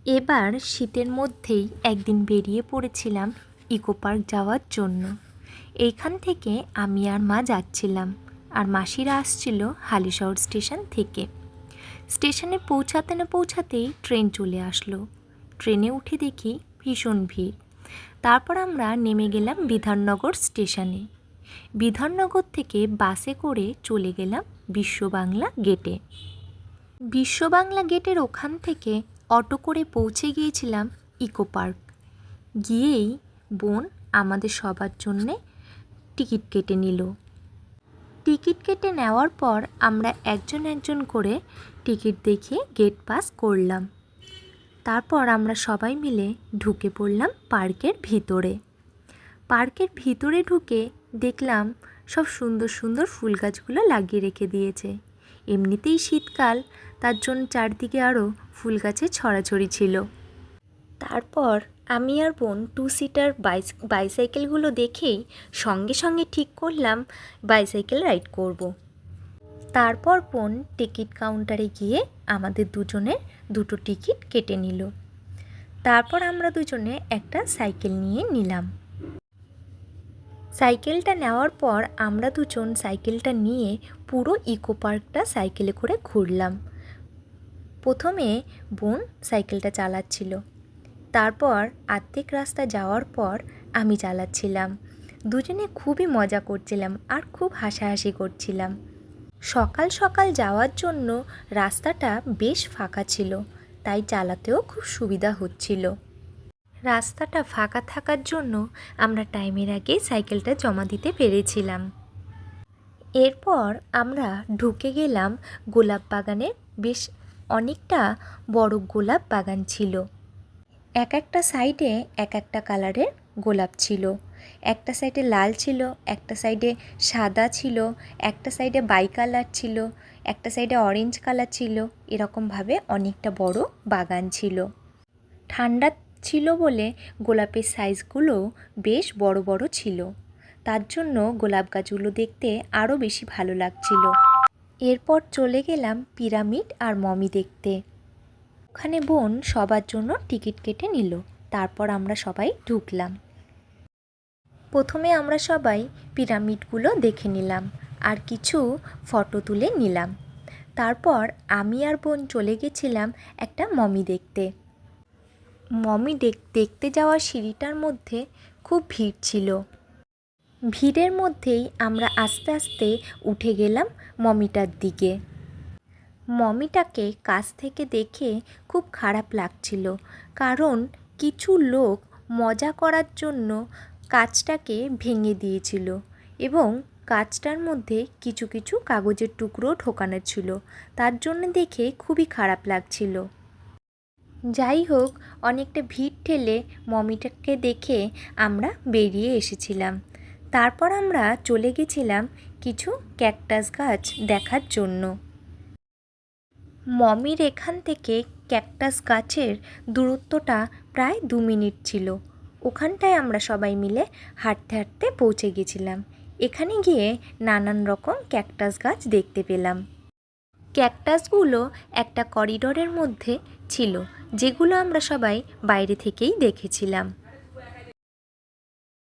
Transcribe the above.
এবার শীতের মধ্যেই একদিন বেরিয়ে পড়েছিলাম ইকো পার্ক যাওয়ার জন্য। এইখান থেকে আমি আর মা যাচ্ছিলাম, আর মাসিরা আসছিল হালিশহর স্টেশন থেকে। স্টেশনে পৌঁছাতে না পৌঁছাতেই ট্রেন চলে আসলো। ট্রেনে উঠে দেখি ভীষণ ভিড়। তারপর আমরা নেমে গেলাম বিধাননগর স্টেশনে। বিধাননগর থেকে বাসে করে চলে গেলাম বিশ্ববাংলা গেটে। বিশ্ববাংলা গেটের ওখান থেকে অটো করে পৌঁছে গিয়েছিলাম ইকো পার্ক। গিয়েই বোন আমাদের সবার জন্যে টিকিট কেটে নিল। টিকিট কেটে নেওয়ার পর আমরা একজন একজন করে টিকিট দেখিয়ে গেট পাস করলাম। তারপর আমরা সবাই মিলে ঢুকে পড়লাম পার্কের ভিতরে। পার্কের ভিতরে ঢুকে দেখলাম সব সুন্দর সুন্দর ফুল গাছগুলো লাগিয়ে রেখে দিয়েছে। এমনিতেই শীতকাল, তার জন্য চারদিকে আরও ফুল গাছের ছড়াছড়ি ছিল। তারপর আমি আর বোন 2 সিটার বাইসাইকেলগুলো দেখেই সঙ্গে সঙ্গে ঠিক করলাম বাইসাইকেল রাইড করব। তারপর বোন টিকিট কাউন্টারে গিয়ে আমাদের দুজনের 2টো টিকিট কেটে নিল। তারপর আমরা দুজনে একটা সাইকেল নিয়ে নিলাম। সাইকেলটা নেওয়ার পর আমরা দুজন সাইকেলটা নিয়ে পুরো ইকো পার্কটা সাইকেলে করে ঘুরলাম। প্রথমে বোন সাইকেলটা চালাচ্ছিল, তারপর আর্ধেক রাস্তা যাওয়ার পর আমি চালাচ্ছিলাম। দুজনে খুবই মজা করছিলাম আর খুব হাসাহাসি করছিলাম। সকাল সকাল যাওয়ার জন্য রাস্তাটা বেশ ফাঁকা ছিল, তাই চালাতেও খুব সুবিধা হচ্ছিল। রাস্তাটা ফাঁকা থাকার জন্য আমরা টাইমের আগে সাইকেলটা জমা দিতে পেরেছিলাম। এরপর আমরা ঢুকে গেলাম গোলাপ বাগানে। বেশ অনেকটা বড় গোলাপ বাগান ছিল। এক একটা সাইডে এক একটা কালারের গোলাপ ছিল। একটা সাইডে লাল ছিল, একটা সাইডে সাদা ছিল, একটা সাইডে বাই কালার ছিল, একটা সাইডে অরেঞ্জ কালার ছিল। এরকমভাবে অনেকটা বড় বাগান ছিল। ঠান্ডা ছিল বলে গোলাপের সাইজগুলো বেশ বড় বড় ছিল, তার জন্য গোলাপ গাছগুলো দেখতে আরও বেশি ভালো লাগছিল। এরপর চলে গেলাম পিরামিড আর মমি দেখতে। ওখানে বোন সবার জন্য টিকিট কেটে নিল। তারপর আমরা সবাই ঢুকলাম। প্রথমে আমরা সবাই পিরামিডগুলো দেখে নিলাম আর কিছু ফটো তুলে নিলাম। তারপর আমি আর বোন চলে গেছিলাম একটা মমি দেখতে। মমি দেখতে যাওয়ার সিঁড়িটার মধ্যে খুব ভিড় ছিল। ভিড়ের মধ্যেই আমরা আস্তে আস্তে উঠে গেলাম মমিটার দিকে। মমিটাকে কাছ থেকে দেখে খুব খারাপ লাগছিল, কারণ কিছু লোক মজা করার জন্য কাচটাকে ভেঙে দিয়েছিল এবং কাচটার মধ্যে কিছু কিছু কাগজের টুকরো ঢোকানো ছিল, তার জন্য দেখে খুবই খারাপ লাগছিল। যাই হোক, অনেকটা ভিড় ঠেলে মমিটাকে দেখে আমরা বেরিয়ে এসেছিলাম। তারপর আমরা চলে গেছিলাম কিছু ক্যাকটাস গাছ দেখার জন্য। মমির এখান থেকে ক্যাকটাস গাছের দূরত্বটা প্রায় 2 মিনিট ছিল। ওখানটায় আমরা সবাই মিলে হাঁটতে হাঁটতে পৌঁছে গেছিলাম। এখানে গিয়ে নানান রকম ক্যাকটাস গাছ দেখতে পেলাম। ক্যাকটাসগুলো একটা করিডোরের মধ্যে ছিল, যেগুলো আমরা সবাই বাইরে থেকেই দেখেছিলাম।